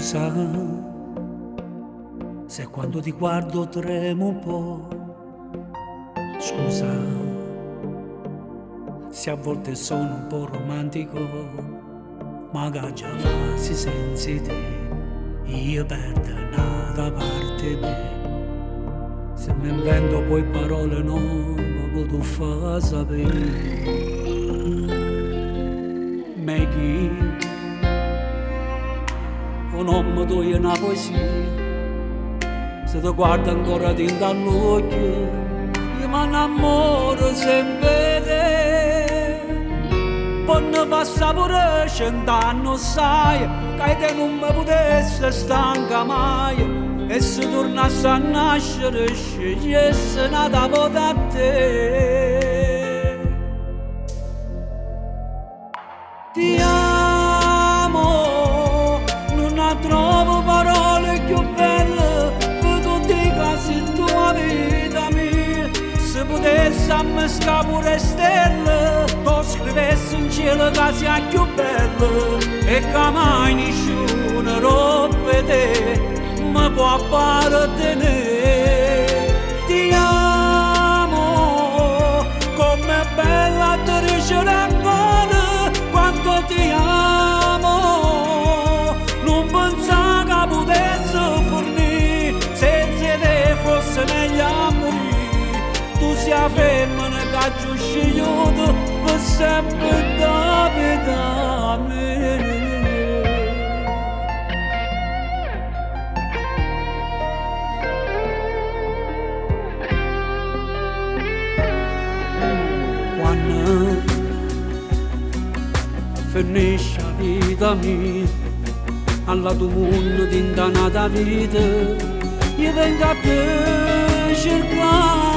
Scusa se quando ti guardo tremo un po'. Scusa se a volte sono un po' romantico, ma che già fa si sensi te, io perdo nata parte me. Se mi invento poi parole nuove, tu fa sapere. Maggie, un uomo tu è una poesia, se ti guarda ancora dentro all'occhio, io mi innamoro sempre di te. Poi ne passa pure 100 anni, sai, che te non mi potesse stanca mai, e se tornasse a nascere scegliesse nata da te. Ti amo, non trovo parole più belle per tutti i casi tua vita mia. Se potessi ammascare pure stelle, tu scrivessi in cielo che sia più bello, e che mai nessuno rompe te mi può appartenere. Ti amo, com'è bella te ricevere ancora. Quanto ti amo, non pensavo che potessi fornire, senza te fosse meglio a morire. Tu sia femmina che ha scegliuto per sempre da me. Quando finisce la vita mia, alla tua mondo di indannata vita, io vengo a te cercare,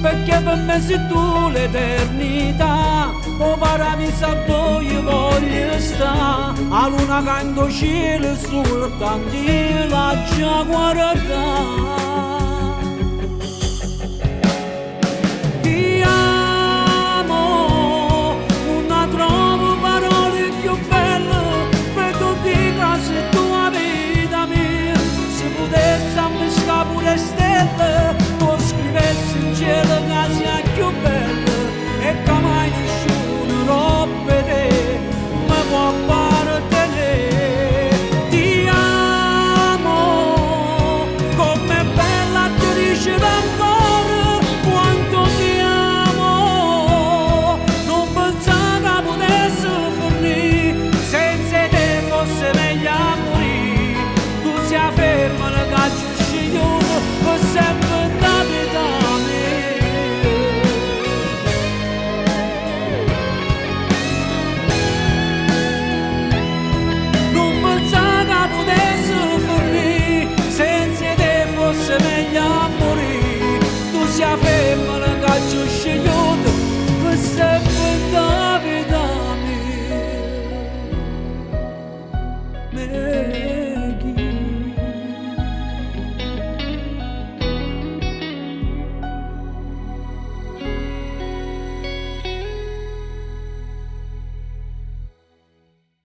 perché per me sei tu l'eternità, o paradiso dove io voglio stare, a luna canto cielo soltanto io la già guardare. Pure stelle, tu scrivessi in cielo che sia più bella, e che mai nessuno rompe te mi può appartenere. Ti amo, com'è bella ti riceve ancora. Quanto ti amo, non pensavo che potessi fornire, senza te fosse meglio a morire. Tu sia femmina che per sempre da me. Non pensavo che potessi fornire, senza te fosse meglio a morire. Tu sia femmina